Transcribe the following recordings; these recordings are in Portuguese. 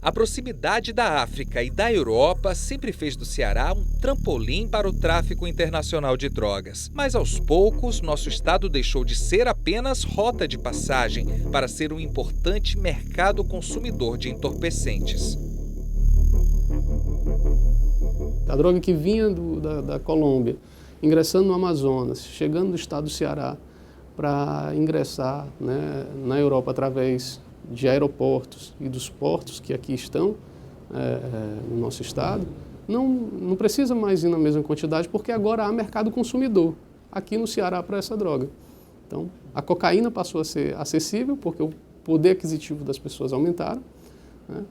A proximidade da África e da Europa sempre fez do Ceará um trampolim para o tráfico internacional de drogas. Mas aos poucos, nosso estado deixou de ser apenas rota de passagem para ser um importante mercado consumidor de entorpecentes. A droga que vinha da Colômbia, ingressando no Amazonas, chegando no estado do Ceará, para ingressar, né, na Europa através de aeroportos e dos portos que aqui estão no nosso estado, não precisa mais ir na mesma quantidade, porque agora há mercado consumidor aqui no Ceará para essa droga. Então, a cocaína passou a ser acessível, porque o poder aquisitivo das pessoas aumentaram, né,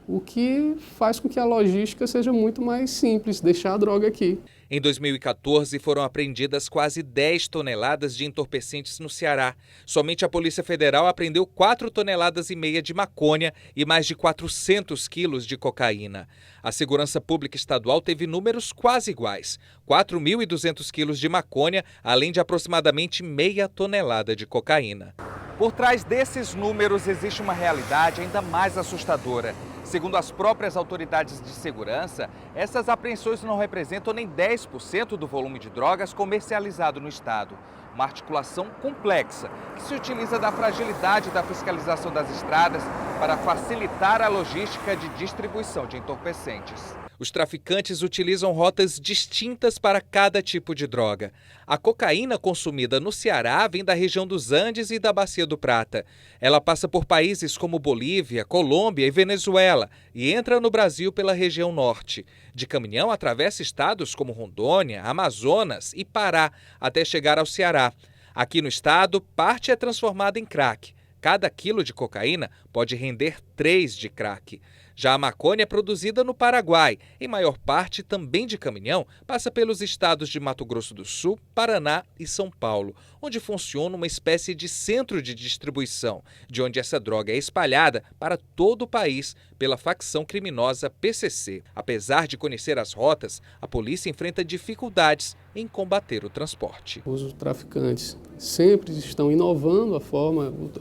o que faz com que a logística seja muito mais simples, deixar a droga aqui. Em 2014, foram apreendidas quase 10 toneladas de entorpecentes no Ceará. Somente a Polícia Federal apreendeu 4,5 toneladas de maconha e mais de 400 quilos de cocaína. A Segurança Pública Estadual teve números quase iguais: 4.200 quilos de maconha, além de aproximadamente meia tonelada de cocaína. Por trás desses números existe uma realidade ainda mais assustadora. Segundo as próprias autoridades de segurança, essas apreensões não representam nem 10% do volume de drogas comercializado no estado. Uma articulação complexa que se utiliza da fragilidade da fiscalização das estradas para facilitar a logística de distribuição de entorpecentes. Os traficantes utilizam rotas distintas para cada tipo de droga. A cocaína consumida no Ceará vem da região dos Andes e da Bacia do Prata. Ela passa por países como Bolívia, Colômbia e Venezuela e entra no Brasil pela região norte. De caminhão, atravessa estados como Rondônia, Amazonas e Pará, até chegar ao Ceará. Aqui no estado, parte é transformada em crack. Cada quilo de cocaína pode render 3 de crack. Já a maconha é produzida no Paraguai, em maior parte também de caminhão, passa pelos estados de Mato Grosso do Sul, Paraná e São Paulo, onde funciona uma espécie de centro de distribuição, de onde essa droga é espalhada para todo o país pela facção criminosa PCC. Apesar de conhecer as rotas, a polícia enfrenta dificuldades em combater o transporte. Os traficantes sempre estão inovando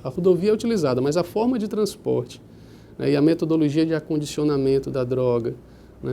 a rodovia é utilizada, mas a forma de transporte, né, e a metodologia de acondicionamento da droga, né,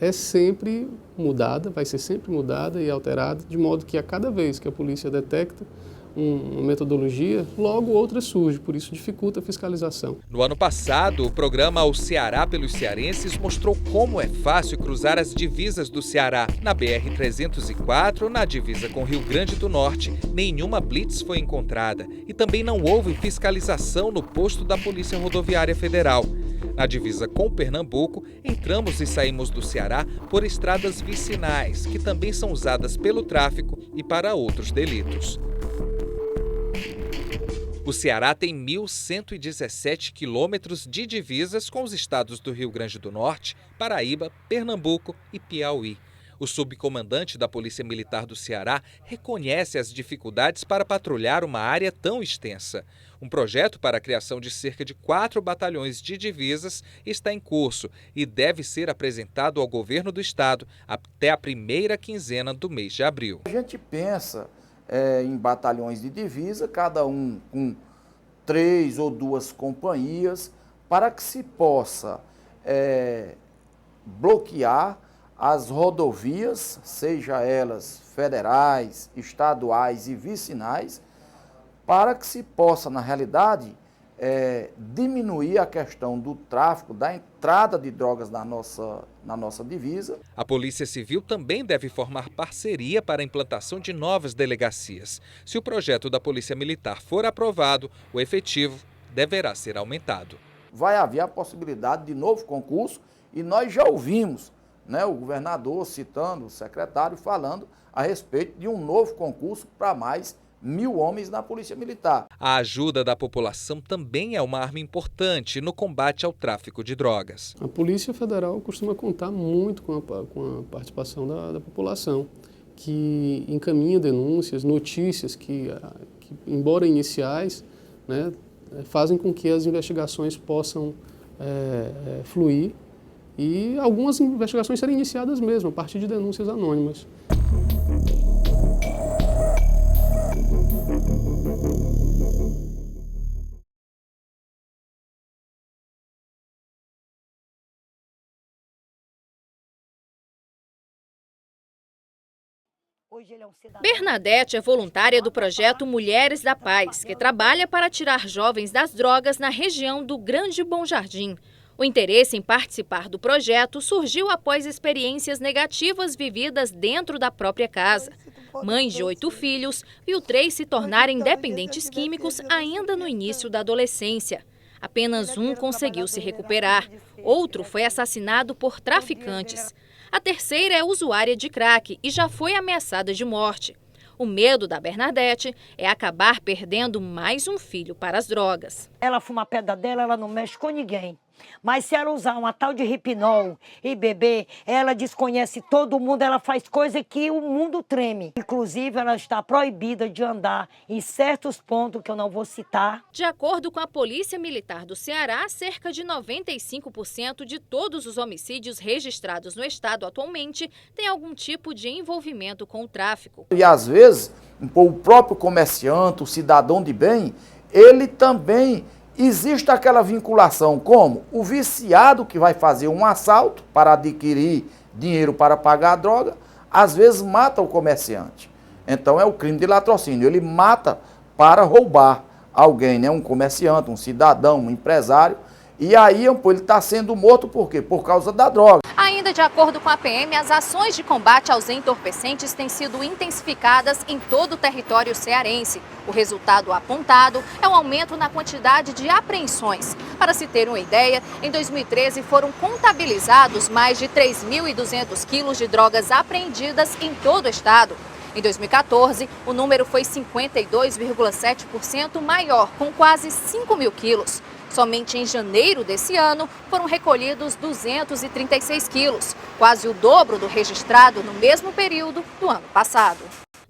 é sempre mudada, vai ser sempre mudada e alterada, de modo que a cada vez que a polícia detecta uma metodologia, logo outra surge, por isso dificulta a fiscalização. No ano passado, o programa O Ceará pelos Cearenses mostrou como é fácil cruzar as divisas do Ceará. Na BR-304, na divisa com Rio Grande do Norte, nenhuma blitz foi encontrada e também não houve fiscalização no posto da Polícia Rodoviária Federal. Na divisa com Pernambuco, entramos e saímos do Ceará por estradas vicinais, que também são usadas pelo tráfico e para outros delitos. O Ceará tem 1.117 quilômetros de divisas com os estados do Rio Grande do Norte, Paraíba, Pernambuco e Piauí. O subcomandante da Polícia Militar do Ceará reconhece as dificuldades para patrulhar uma área tão extensa. Um projeto para a criação de cerca de 4 batalhões de divisas está em curso e deve ser apresentado ao governo do estado até a primeira quinzena do mês de abril. A gente pensa em batalhões de divisa, cada um com 3 ou 2 companhias, para que se possa bloquear as rodovias, seja elas federais, estaduais e vicinais, para que se possa, na realidade, diminuir a questão do tráfico, da entrada de drogas na nossa divisa. A Polícia Civil também deve formar parceria para a implantação de novas delegacias. Se o projeto da Polícia Militar for aprovado, o efetivo deverá ser aumentado. Vai haver a possibilidade de novo concurso e nós já ouvimos, né, o governador citando, o secretário falando a respeito de um novo concurso para mais 1.000 homens na Polícia Militar. A ajuda da população também é uma arma importante no combate ao tráfico de drogas. A Polícia Federal costuma contar muito com a participação da população, que encaminha denúncias, notícias que embora iniciais, né, fazem com que as investigações possam fluir e algumas investigações serem iniciadas mesmo, a partir de denúncias anônimas. Bernadette é voluntária do projeto Mulheres da Paz, que trabalha para tirar jovens das drogas na região do Grande Bom Jardim. O interesse em participar do projeto surgiu após experiências negativas vividas dentro da própria casa. Mãe de 8 filhos, viu 3 se tornarem dependentes químicos ainda no início da adolescência. Apenas um conseguiu se recuperar. Outro foi assassinado por traficantes. A terceira é usuária de crack e já foi ameaçada de morte. O medo da Bernadette é acabar perdendo mais um filho para as drogas. Ela fuma a pedra dela, ela não mexe com ninguém. Mas se ela usar uma tal de Ripinol e beber, ela desconhece todo mundo, ela faz coisa que o mundo treme. Inclusive, ela está proibida de andar em certos pontos que eu não vou citar. De acordo com a Polícia Militar do Ceará, cerca de 95% de todos os homicídios registrados no estado atualmente têm algum tipo de envolvimento com o tráfico. E às vezes, o próprio comerciante, o cidadão de bem, ele também... Existe aquela vinculação como o viciado que vai fazer um assalto para adquirir dinheiro para pagar a droga, às vezes mata o comerciante. Então é o crime de latrocínio, ele mata para roubar alguém, né? Um comerciante, um cidadão, um empresário, e aí ele está sendo morto por quê? Por causa da droga. Ainda de acordo com a PM, as ações de combate aos entorpecentes têm sido intensificadas em todo o território cearense. O resultado apontado é um aumento na quantidade de apreensões. Para se ter uma ideia, em 2013 foram contabilizados mais de 3.200 quilos de drogas apreendidas em todo o estado. Em 2014, o número foi 52,7% maior, com quase 5.000 quilos. Somente em janeiro desse ano foram recolhidos 236 quilos, quase o dobro do registrado no mesmo período do ano passado.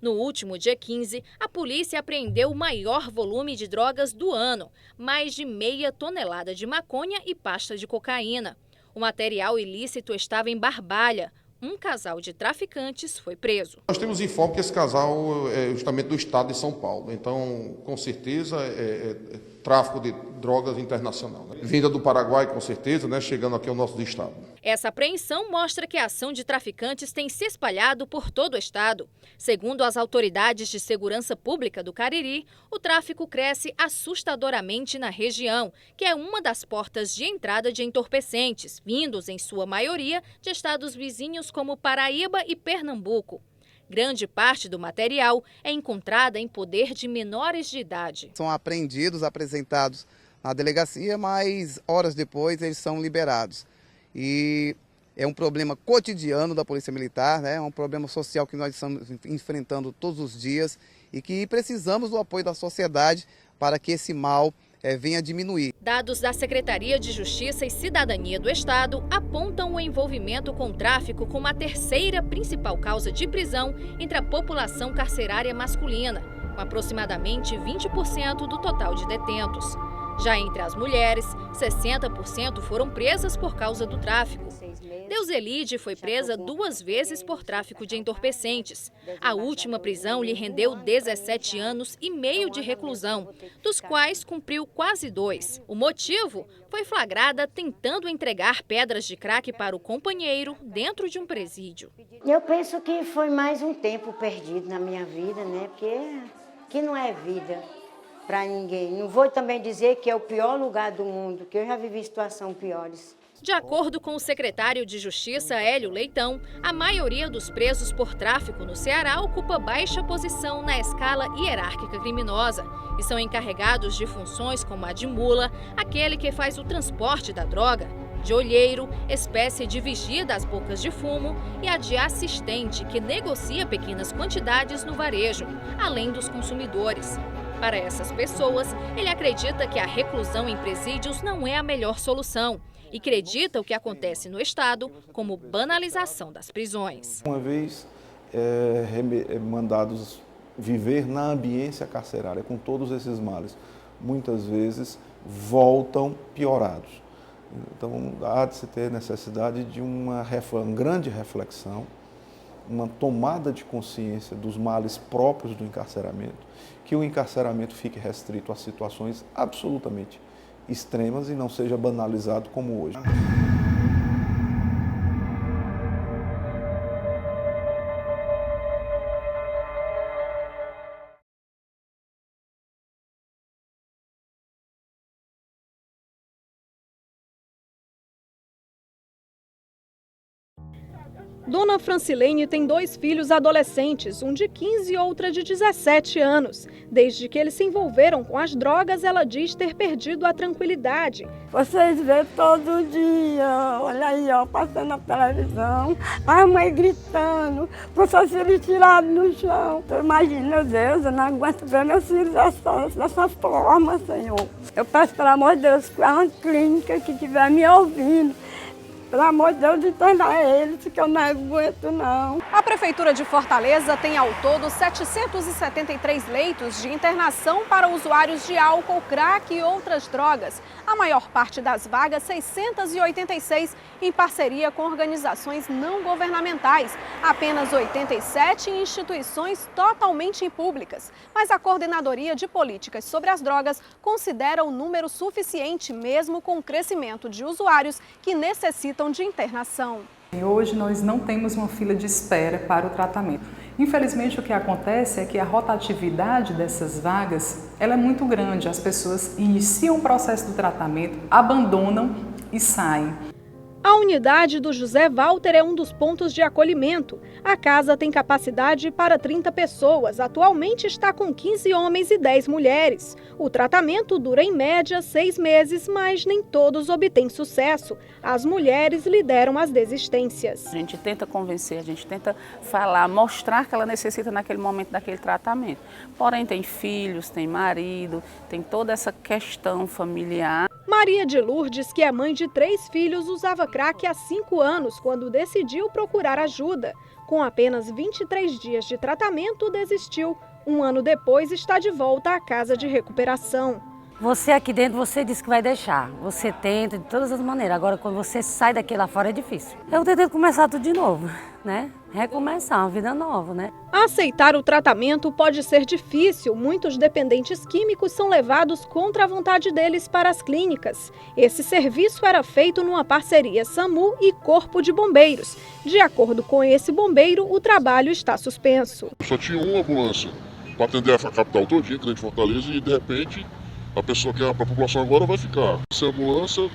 No último dia 15, a polícia apreendeu o maior volume de drogas do ano, mais de meia tonelada de maconha e pasta de cocaína. O material ilícito estava em Barbalha. Um casal de traficantes foi preso. Nós temos informe que esse casal é justamente do estado de São Paulo, então com certeza é tráfico de drogas internacional. Né? Vinda do Paraguai, com certeza, né? Chegando aqui ao nosso estado. Essa apreensão mostra que a ação de traficantes tem se espalhado por todo o estado. Segundo as autoridades de segurança pública do Cariri, o tráfico cresce assustadoramente na região, que é uma das portas de entrada de entorpecentes, vindos em sua maioria de estados vizinhos como Paraíba e Pernambuco. Grande parte do material é encontrada em poder de menores de idade. São apreendidos, apresentados na delegacia, mas horas depois eles são liberados. E é um problema cotidiano da Polícia Militar, né? É um problema social que nós estamos enfrentando todos os dias e que precisamos do apoio da sociedade para que esse mal venha a diminuir. Dados da Secretaria de Justiça e Cidadania do Estado apontam o envolvimento com o tráfico como a terceira principal causa de prisão entre a população carcerária masculina, com aproximadamente 20% do total de detentos. Já entre as mulheres, 60% foram presas por causa do tráfico. Deuselide foi presa 2 vezes por tráfico de entorpecentes. A última prisão lhe rendeu 17 anos e meio de reclusão, dos quais cumpriu quase 2. O motivo foi flagrada tentando entregar pedras de crack para o companheiro dentro de um presídio. Eu penso que foi mais um tempo perdido na minha vida, né? Porque que não é vida para ninguém. Não vou também dizer que é o pior lugar do mundo, que eu já vivi situações piores. De acordo com o secretário de Justiça, Hélio Leitão, a maioria dos presos por tráfico no Ceará ocupa baixa posição na escala hierárquica criminosa e são encarregados de funções como a de mula, aquele que faz o transporte da droga, de olheiro, espécie de vigia das bocas de fumo, e a de assistente, que negocia pequenas quantidades no varejo, além dos consumidores. Para essas pessoas, ele acredita que a reclusão em presídios não é a melhor solução e acredita o que acontece no estado como banalização das prisões. Uma vez mandados viver na ambiência carcerária com todos esses males, muitas vezes voltam piorados. Então, há de se ter necessidade de uma grande reflexão, uma tomada de consciência dos males próprios do encarceramento, que o encarceramento fique restrito a situações absolutamente extremas e não seja banalizado como hoje. Dona Francilene tem 2 filhos adolescentes, um de 15 e outra de 17 anos. Desde que eles se envolveram com as drogas, ela diz ter perdido a tranquilidade. Vocês vê todo dia, olha aí, ó, passando na televisão, a mãe gritando, com seus filhos tirados no chão. Então, imagina, meu Deus, eu não aguento ver meus filhos dessa forma, Senhor. Eu peço, pelo amor de Deus, que uma clínica que estiver me ouvindo, pelo amor de Deus, internar eles, que eu não aguento, não. A Prefeitura de Fortaleza tem ao todo 773 leitos de internação para usuários de álcool, crack e outras drogas. A maior parte das vagas, 686, em parceria com organizações não governamentais. Apenas 87 em instituições totalmente públicas. Mas a Coordenadoria de Políticas sobre as Drogas considera o número suficiente, mesmo com o crescimento de usuários que necessitam de internação. Hoje nós não temos uma fila de espera para o tratamento. Infelizmente o que acontece é que a rotatividade dessas vagas ela é muito grande. As pessoas iniciam o processo do tratamento, abandonam e saem. A unidade do José Walter é um dos pontos de acolhimento. A casa tem capacidade para 30 pessoas. Atualmente está com 15 homens e 10 mulheres. O tratamento dura em média 6 meses, mas nem todos obtêm sucesso. As mulheres lideram as desistências. A gente tenta convencer, a gente tenta falar, mostrar que ela necessita naquele momento daquele tratamento. Porém tem filhos, tem marido, tem toda essa questão familiar. Maria de Lourdes, que é mãe de 3 filhos, usava crack há 5 anos, quando decidiu procurar ajuda. Com apenas 23 dias de tratamento, desistiu. 1 ano depois, está de volta à casa de recuperação. Você aqui dentro, você disse que vai deixar. Você tenta de todas as maneiras. Agora, quando você sai daqui lá fora, é difícil. Eu tentei começar tudo de novo, né? Recomeçar uma vida nova, né? Aceitar o tratamento pode ser difícil. Muitos dependentes químicos são levados contra a vontade deles para as clínicas. Esse serviço era feito numa parceria SAMU e Corpo de Bombeiros. De acordo com esse bombeiro, o trabalho está suspenso. Só tinha uma ambulância para atender a capital todinha, que é de Fortaleza, e de repente a pessoa que é para a população agora vai ficar. Essa ambulância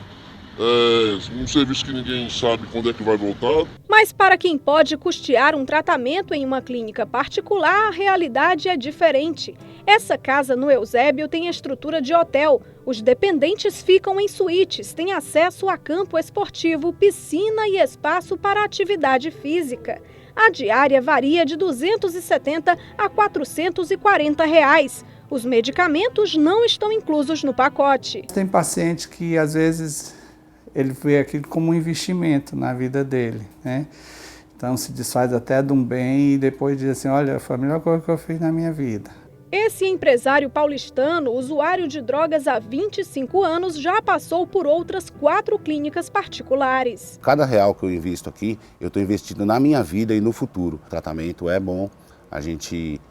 é um serviço que ninguém sabe quando é que vai voltar. Mas para quem pode custear um tratamento em uma clínica particular, a realidade é diferente. Essa casa no Eusébio tem a estrutura de hotel. Os dependentes ficam em suítes, têm acesso a campo esportivo, piscina e espaço para atividade física. A diária varia de R$ 270 a R$ 440. Os medicamentos não estão inclusos no pacote. Tem paciente que, às vezes, ele vê aquilo como um investimento na vida dele, né? Então, se desfaz até de um bem e depois diz assim, olha, foi a melhor coisa que eu fiz na minha vida. Esse empresário paulistano, usuário de drogas há 25 anos, já passou por outras 4 clínicas particulares. Cada real que eu invisto aqui, eu estou investindo na minha vida e no futuro. O tratamento é bom, a gente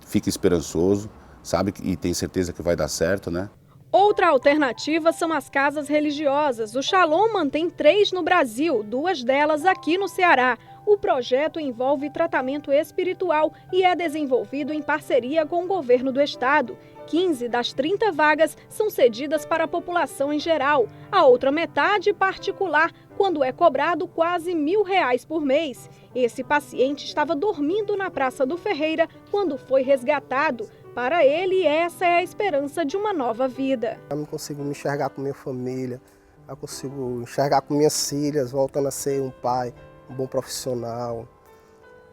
fica esperançoso, sabe, e tem certeza que vai dar certo, né? Outra alternativa são as casas religiosas. O Shalom mantém 3 no Brasil, 2 delas aqui no Ceará. O projeto envolve tratamento espiritual e é desenvolvido em parceria com o governo do estado. 15 das 30 vagas são cedidas para a população em geral. A outra metade particular, quando é cobrado quase R$1.000 por mês. Esse paciente estava dormindo na Praça do Ferreira quando foi resgatado. Para ele, essa é a esperança de uma nova vida. Eu não consigo me enxergar com minha família, eu consigo enxergar com minhas filhas, voltando a ser um pai, um bom profissional.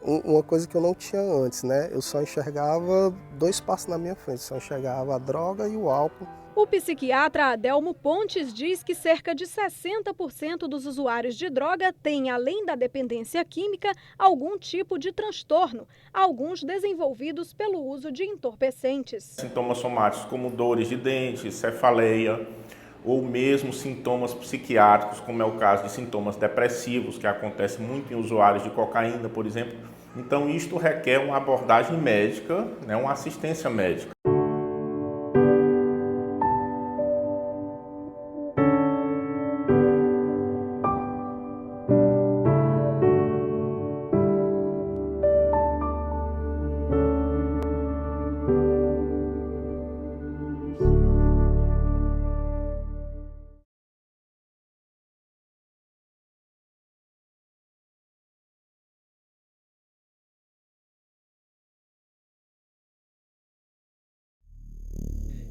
Uma coisa que eu não tinha antes, né? Eu só enxergava 2 passos na minha frente, só enxergava a droga e o álcool. O psiquiatra Adelmo Pontes diz que cerca de 60% dos usuários de droga têm, além da dependência química, algum tipo de transtorno, alguns desenvolvidos pelo uso de entorpecentes. Sintomas somáticos como dores de dente, cefaleia, ou mesmo sintomas psiquiátricos, como é o caso de sintomas depressivos, que acontece muito em usuários de cocaína, por exemplo. Então, isto requer uma abordagem médica, né, uma assistência médica.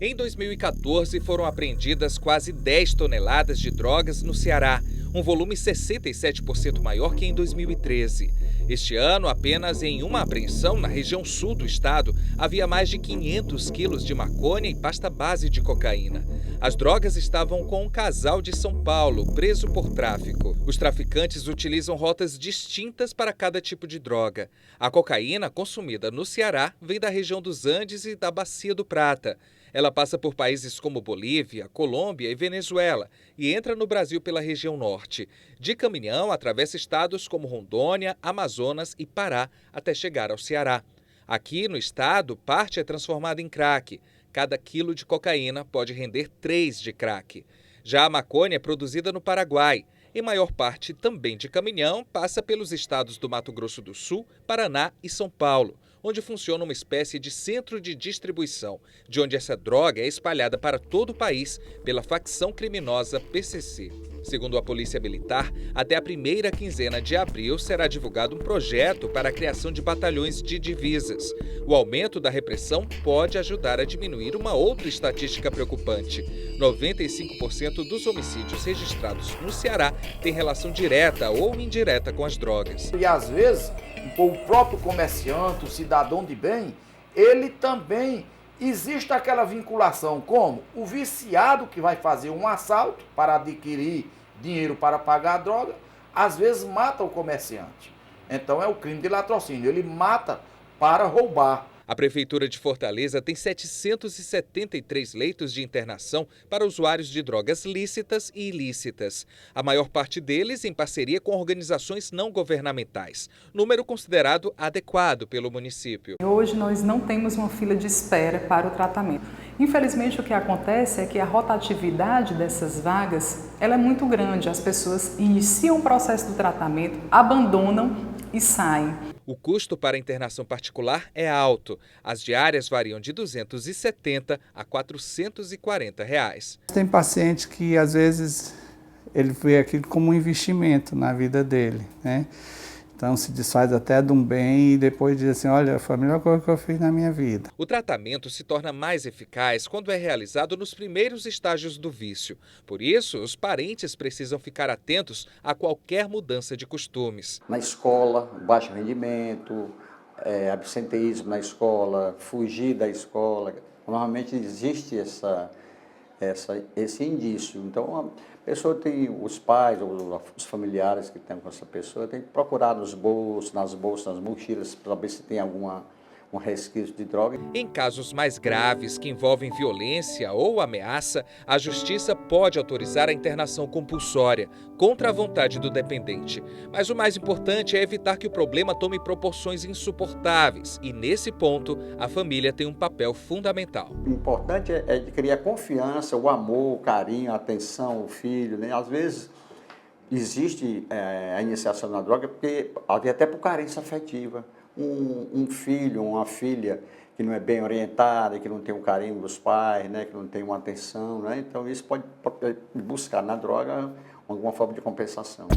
Em 2014, foram apreendidas quase 10 toneladas de drogas no Ceará, um volume 67% maior que em 2013. Este ano, apenas em uma apreensão na região sul do estado, havia mais de 500 quilos de maconha e pasta base de cocaína. As drogas estavam com um casal de São Paulo, preso por tráfico. Os traficantes utilizam rotas distintas para cada tipo de droga. A cocaína consumida no Ceará vem da região dos Andes e da Bacia do Prata. Ela passa por países como Bolívia, Colômbia e Venezuela e entra no Brasil pela região norte. De caminhão, atravessa estados como Rondônia, Amazonas e Pará até chegar ao Ceará. Aqui no estado, parte é transformada em crack. Cada quilo de cocaína pode render 3 de crack. Já a maconha é produzida no Paraguai. Em maior parte também de caminhão, passa pelos estados do Mato Grosso do Sul, Paraná e São Paulo, onde funciona uma espécie de centro de distribuição, de onde essa droga é espalhada para todo o país pela facção criminosa PCC. Segundo a Polícia Militar, até a primeira quinzena de abril será divulgado um projeto para a criação de batalhões de divisas. O aumento da repressão pode ajudar a diminuir uma outra estatística preocupante. 95% dos homicídios registrados no Ceará têm relação direta ou indireta com as drogas. E às vezes, o próprio comerciante, o cidadão de bem, ele também existe aquela vinculação como o viciado que vai fazer um assalto para adquirir dinheiro para pagar a droga, às vezes mata o comerciante. Então é o crime de latrocínio, ele mata para roubar. A Prefeitura de Fortaleza tem 773 leitos de internação para usuários de drogas lícitas e ilícitas. A maior parte deles em parceria com organizações não governamentais, número considerado adequado pelo município. Hoje nós não temos uma fila de espera para o tratamento. Infelizmente, o que acontece é que a rotatividade dessas vagas ela é muito grande. As pessoas iniciam o processo do tratamento, abandonam e saem. O custo para a internação particular é alto. As diárias variam de R$ 270 a R$ 440. Tem paciente que, às vezes, ele vê aquilo como um investimento na vida dele, né? Então, se desfaz até de um bem e depois diz assim, olha, foi a melhor coisa que eu fiz na minha vida. O tratamento se torna mais eficaz quando é realizado nos primeiros estágios do vício. Por isso, os parentes precisam ficar atentos a qualquer mudança de costumes. Na escola, baixo rendimento, absenteísmo na escola, fugir da escola. Normalmente existe esse indício. Então, a pessoa tem, os pais ou os familiares que estão com essa pessoa, tem que procurar nos bolsos, nas bolsas, nas mochilas, para ver se tem um resquício de droga. Em casos mais graves que envolvem violência ou ameaça, a Justiça pode autorizar a internação compulsória, contra a vontade do dependente. Mas o mais importante é evitar que o problema tome proporções insuportáveis e, nesse ponto, a família tem um papel fundamental. O importante é de criar confiança, o amor, o carinho, a atenção, o filho, né? Às vezes existe a iniciação na droga porque até por carência afetiva. Um filho, uma filha que não é bem orientada, que não tem o carinho dos pais, né, que não tem uma atenção, né? Então isso pode buscar na droga alguma forma de compensação.